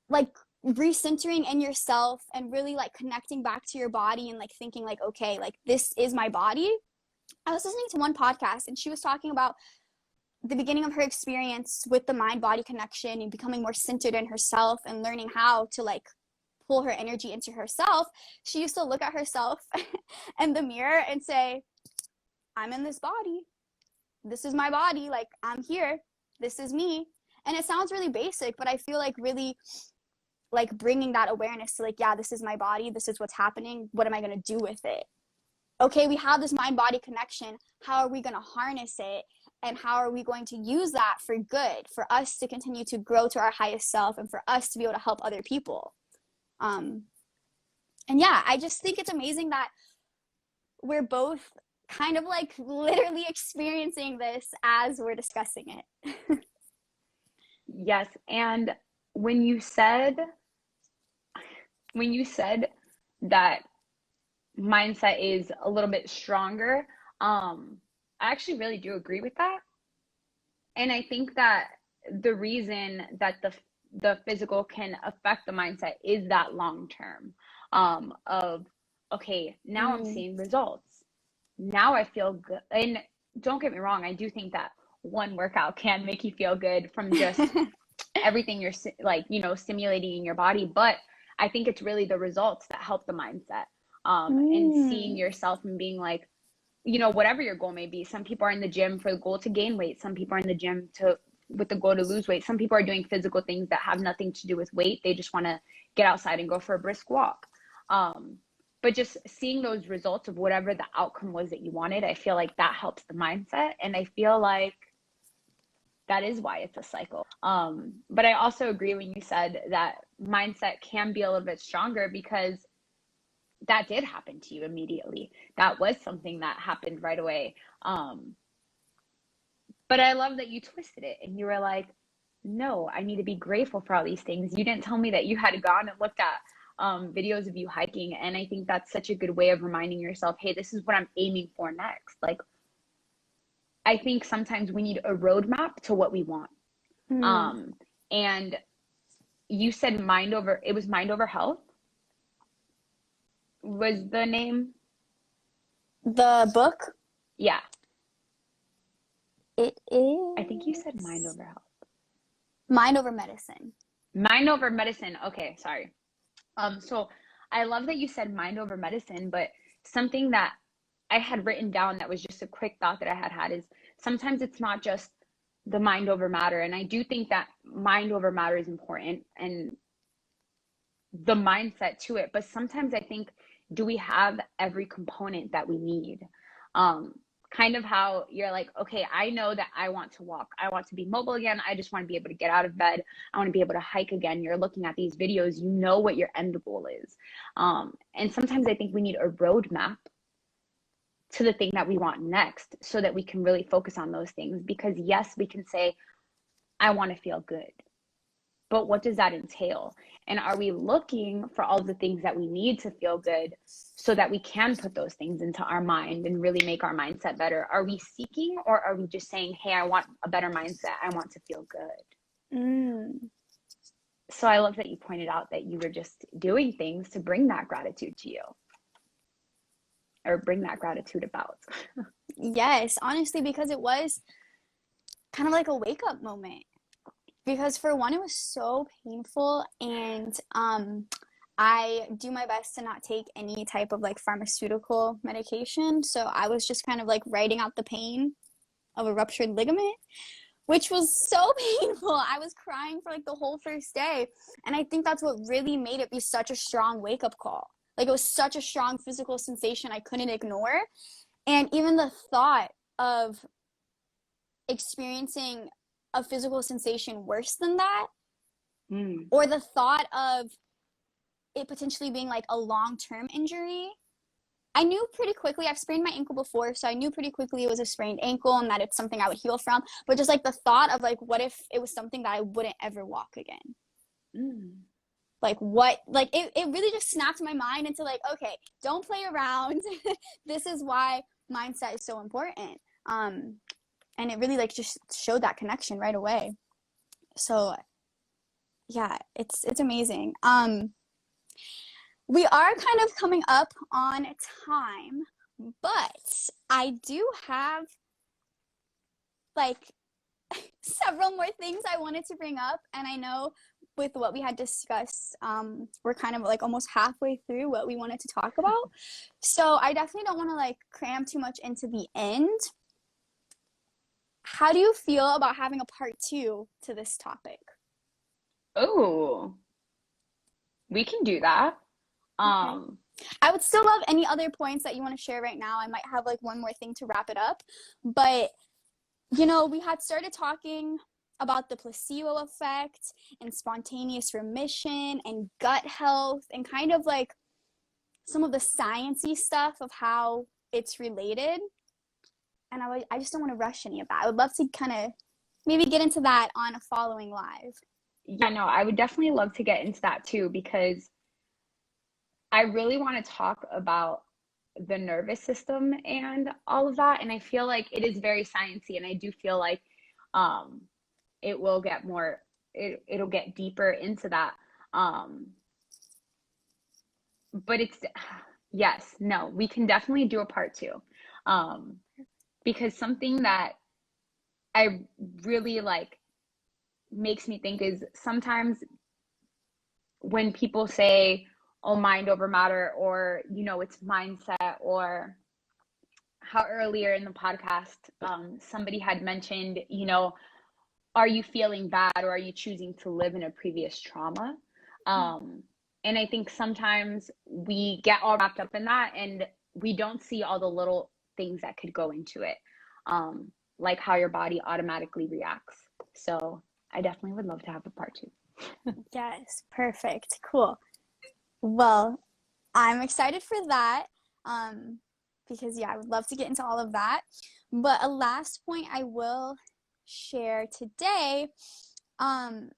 Speaker 1: like recentering in yourself and really like connecting back to your body and like thinking like, okay, like this is my body. I was listening to one podcast and she was talking about the beginning of her experience with the mind body connection and becoming more centered in herself and learning how to like pull her energy into herself. She used to look at herself in the mirror and say, I'm in this body. This is my body. Like, I'm here. This is me. And it sounds really basic, but I feel like really like bringing that awareness to like, yeah, this is my body. This is what's happening. What am I going to do with it? Okay, we have this mind body connection. How are we going to harness it? And how are we going to use that for good, for us to continue to grow to our highest self and for us to be able to help other people? And yeah, I just think it's amazing that we're both kind of like literally experiencing this as we're discussing it.
Speaker 2: Yes, and when you said that mindset is a little bit stronger, I actually really do agree with that. And I think that the reason that the physical can affect the mindset is that long term, of okay, now I'm seeing results. Now I feel good. And don't get me wrong, I do think that one workout can make you feel good from just everything you're like, stimulating in your body. But I think it's really the results that help the mindset, and seeing yourself and being like, whatever your goal may be. Some people are in the gym for the goal to gain weight. Some people are in the gym with the goal to lose weight. Some people are doing physical things that have nothing to do with weight. They just want to get outside and go for a brisk walk. But just seeing those results of whatever the outcome was that you wanted, I feel like that helps the mindset. And I feel like that is why it's a cycle. But I also agree when you said that mindset can be a little bit stronger, because that did happen to you immediately. That was something that happened right away. But I love that you twisted it and you were like, no, I need to be grateful for all these things. You didn't tell me that you had gone and looked at videos of you hiking. And I think that's such a good way of reminding yourself, hey, this is what I'm aiming for next. Like, I think sometimes we need a roadmap to what we want. And you said mind over health was the name?
Speaker 1: The book?
Speaker 2: Yeah.
Speaker 1: It is.
Speaker 2: I think you said mind over health.
Speaker 1: Mind over medicine.
Speaker 2: Mind over medicine. Okay, sorry. So I love that you said mind over medicine, but something that I had written down that was just a quick thought that I had is sometimes it's not just the mind over matter. And I do think that mind over matter is important and the mindset to it. But sometimes I think, do we have every component that we need? Kind of how you're like, okay, I know that I want to walk. I want to be mobile again. I just want to be able to get out of bed. I want to be able to hike again. You're looking at these videos, you know what your end goal is. And sometimes I think we need a roadmap to the thing that we want next so that we can really focus on those things. Because yes, we can say, I want to feel good. But what does that entail? And are we looking for all the things that we need to feel good so that we can put those things into our mind and really make our mindset better? Are we seeking, or are we just saying, hey, I want a better mindset. I want to feel good. So I love that you pointed out that you were just doing things to bring that gratitude to you, or bring that gratitude about.
Speaker 1: Yes, honestly, because it was kind of like a wake-up moment. Because for one, it was so painful, and I do my best to not take any type of like pharmaceutical medication. So I was just kind of like writing out the pain of a ruptured ligament, which was so painful. I was crying for like the whole first day. And I think that's what really made it be such a strong wake-up call. Like, it was such a strong physical sensation I couldn't ignore. And even the thought of experiencing a physical sensation worse than that, or the thought of it potentially being like a long-term injury, I knew pretty quickly. I've sprained my ankle before, so I knew pretty quickly it was a sprained ankle and that it's something I would heal from. But just like the thought of like, what if it was something that I wouldn't ever walk again? Like, what, like it really just snapped my mind into like, okay, don't play around. This is why mindset is so important. And it really like just showed that connection right away. So Yeah, it's amazing. We are kind of coming up on time, but I do have like several more things I wanted to bring up, and I know with what we had discussed, we're kind of like almost halfway through what we wanted to talk about. So I definitely don't want to like cram too much into the end. How do you feel about having a part two to this topic?
Speaker 2: Oh, we can do that.
Speaker 1: Okay.
Speaker 2: Um,
Speaker 1: I would still love any other points that you want to share right now. I might have like one more thing to wrap it up. But, we had started talking about the placebo effect and spontaneous remission and gut health and kind of like some of the sciencey stuff of how it's related. And I just don't want to rush any of that. I would love to kind of maybe get into that on a following live.
Speaker 2: yeah, no, I would definitely love to get into that too because I really want to talk about the nervous system and all of that. And I feel like it is very sciencey, and I do feel like um, it will get more, it'll get deeper into that. Um, but it's, yes, no, we can definitely do a part two. Um, because something that I really like makes me think is sometimes when people say, oh, mind over matter, or, it's mindset, or how earlier in the podcast, somebody had mentioned, are you feeling bad, or are you choosing to live in a previous trauma? Um, and I think sometimes we get all wrapped up in that and we don't see all the little things that could go into it, like how your body automatically reacts. So I definitely would love to have a part two.
Speaker 1: Yes, perfect. Cool. Well, I'm excited for that, um, because yeah, I would love to get into all of that. But a last point I will share today, um,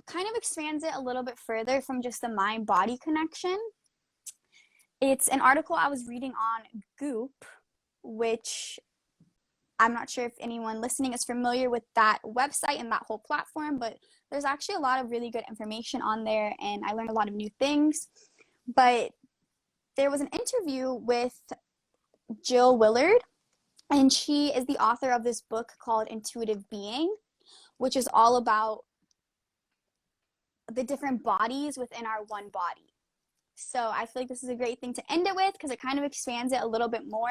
Speaker 1: kind of expands it a little bit further from just the mind-body connection. It's an article I was reading on Goop, which I'm not sure if anyone listening is familiar with that website and that whole platform, but there's actually a lot of really good information on there, and I learned a lot of new things. But there was an interview with Jill Willard, and she is the author of this book called Intuitive Being, which is all about the different bodies within our one body. So I feel like this is a great thing to end it with because it kind of expands it a little bit more.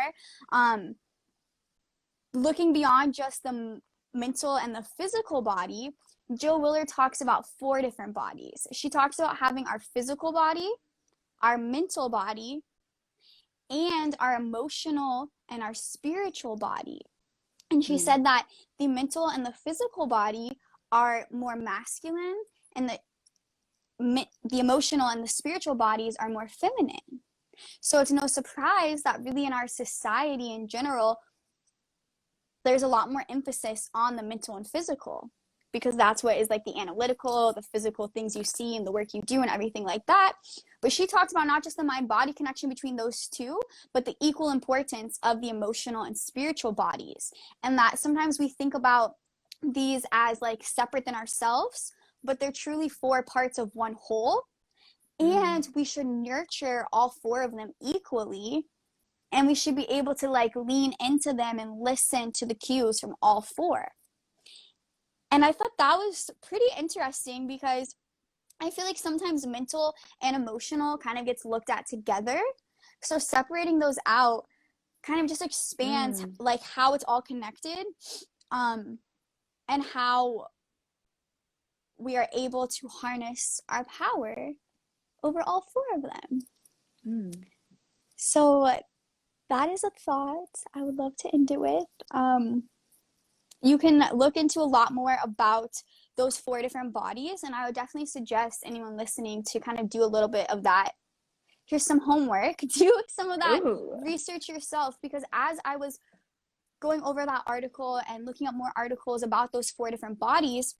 Speaker 1: Looking beyond just the mental and the physical body, Jill Willard talks about 4 different bodies. She talks about having our physical body, our mental body, and our emotional and our spiritual body. And she
Speaker 2: Mm,
Speaker 1: said that the mental and the physical body are more masculine, and the emotional and the spiritual bodies are more feminine. So it's no surprise that really in our society in general, there's a lot more emphasis on the mental and physical because that's what is like the analytical, the physical things you see and the work you do and everything like that. But she talked about not just the mind body connection between those two, but the equal importance of the emotional and spiritual bodies. And that sometimes we think about these as like separate than ourselves, but they're truly 4 parts of one whole.
Speaker 2: mm,
Speaker 1: And we should nurture all 4 of them equally, and we should be able to like lean into them and listen to the cues from all 4. And I thought that was pretty interesting because I feel like sometimes mental and emotional kind of gets looked at together. So separating those out kind of just expands
Speaker 2: mm.
Speaker 1: like how it's all connected, um, and how we are able to harness our power over all 4 of them.
Speaker 2: Mm.
Speaker 1: So that is a thought I would love to end it with. You can look into a lot more about those 4 different bodies, and I would definitely suggest anyone listening to kind of do a little bit of that. Here's some homework. Do some of that
Speaker 2: Ooh.
Speaker 1: research yourself, because as I was going over that article and looking up more articles about those 4 different bodies,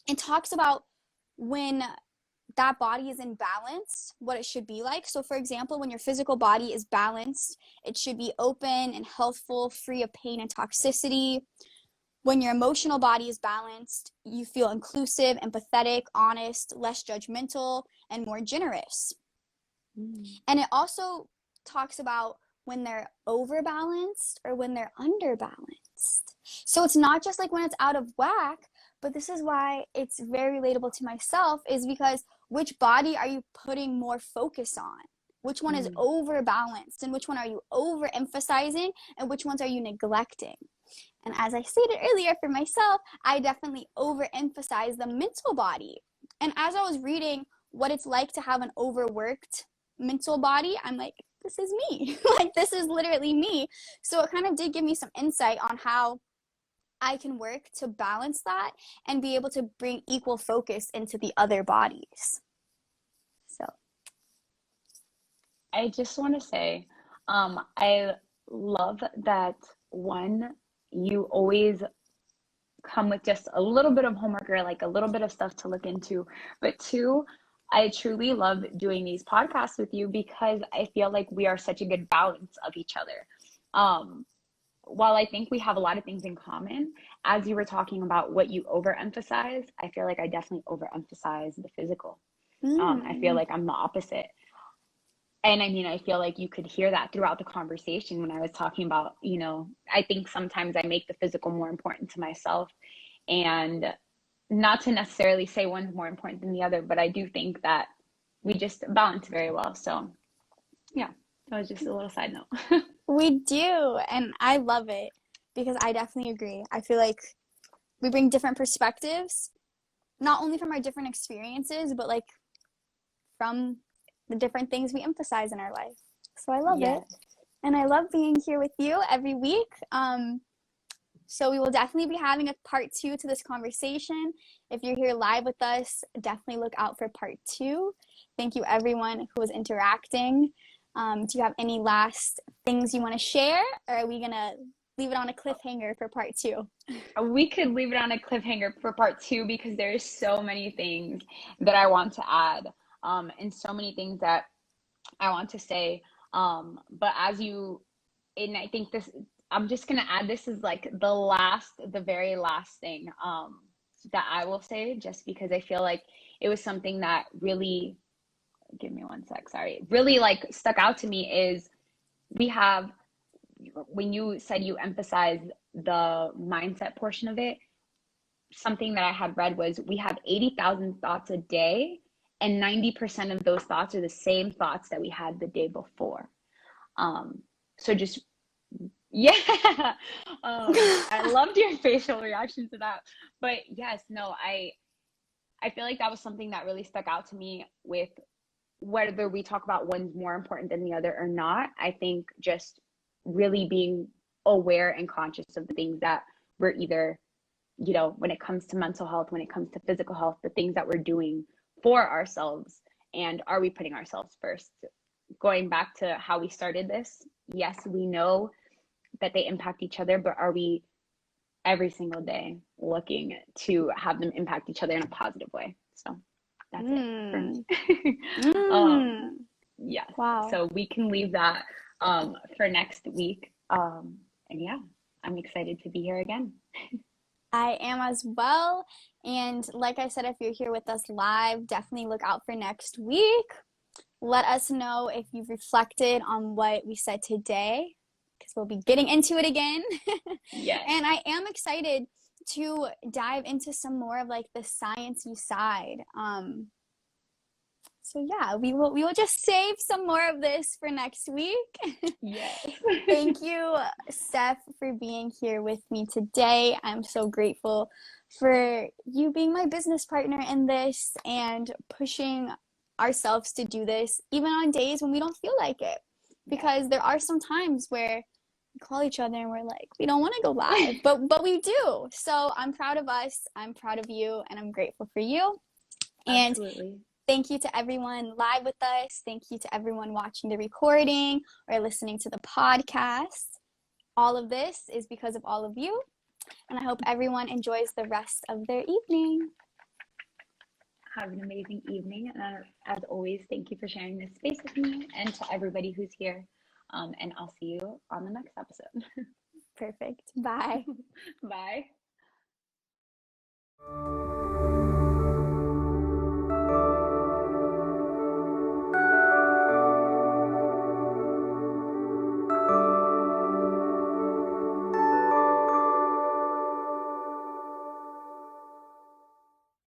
Speaker 1: it talks about when that body is in balance, what it should be like. So, for example, when your physical body is balanced, it should be open and healthful, free of pain and toxicity. When your emotional body is balanced, you feel inclusive, empathetic, honest, less judgmental, and more generous. And it also talks about when they're overbalanced or when they're underbalanced. So it's not just like when it's out of whack, but this is why it's very relatable to myself, is because which body are you putting more focus on? Which one is overbalanced and which one are you overemphasizing and which ones are you neglecting? And as I stated earlier, for myself, I definitely overemphasize the mental body. And as I was reading what it's like to have an overworked mental body, I'm like, this is me. Like, this is literally me. So it kind of did give me some insight on how I can work to balance that and be able to bring equal focus into the other bodies. So
Speaker 2: I just want to say, I love that one, you always come with just a little bit of homework or like a little bit of stuff to look into. But two, I truly love doing these podcasts with you because I feel like we are such a good balance of each other. While I think we have a lot of things in common, as you were talking about what you overemphasize, I feel like I definitely overemphasize the physical. I feel like I'm the opposite. And I mean, I feel like you could hear that throughout the conversation when I was talking about, I think sometimes I make the physical more important to myself. And not to necessarily say one's more important than the other, but I do think that we just balance very well. So, yeah, that was just a little side note.
Speaker 1: we do, and I love it because I definitely agree. I feel like we bring different perspectives, not only from our different experiences, but like from the different things we emphasize in our life. So I love it.
Speaker 2: Yes.
Speaker 1: And I love being here with you every week. So we will definitely be having a part 2 to this conversation. If you're here live with us, definitely look out for part 2. Thank you everyone who was interacting. Do you have any last things you want to share, or are we going to leave it on a cliffhanger for part 2?
Speaker 2: We could leave it on a cliffhanger for part 2 because there's so many things that I want to add, and so many things that I want to say. But and I think I'm just gonna add, this is like the very last thing that I will say, just because I feel like it was something that really, give me one sec, sorry, really like stuck out to me is when you said you emphasize the mindset portion of it, something that I had read was we have 80,000 thoughts a day, and 90% of those thoughts are the same thoughts that we had the day before. So just, yeah, I loved your facial reaction to that. But yes, no, I feel like that was something that really stuck out to me with whether we talk about one's more important than the other or not. I think just really being aware and conscious of the things that we're either, when it comes to mental health, when it comes to physical health, the things that we're doing for ourselves, and are we putting ourselves first? Going back to how we started this, yes, we know that they impact each other, but are we every single day looking to have them impact each other in a positive way? So that's it for me. Yes.
Speaker 1: Wow.
Speaker 2: So we can leave that for next week. And yeah, I'm excited to be here again.
Speaker 1: I am as well. And like I said, if you're here with us live, definitely look out for next week. Let us know if you've reflected on what we said today, because we'll be getting into it again.
Speaker 2: Yes.
Speaker 1: And I am excited to dive into some more of like the sciencey side. So yeah, we will just save some more of this for next week.
Speaker 2: Yes.
Speaker 1: Thank you, Steph, for being here with me today. I'm so grateful for you being my business partner in this and pushing ourselves to do this, even on days when we don't feel like it. Because there are some times where we call each other and we're like, we don't want to go live, but we do. So I'm proud of us. I'm proud of you, and I'm grateful for you. And
Speaker 2: Absolutely.
Speaker 1: thank you to everyone live with us. Thank you to everyone watching the recording or listening to the podcast. All of this is because of all of you. And I hope everyone enjoys the rest of their evening.
Speaker 2: Have an amazing evening. And as always, thank you for sharing this space with me and to everybody who's here. And I'll see you on the next episode.
Speaker 1: Perfect. Bye.
Speaker 2: Bye.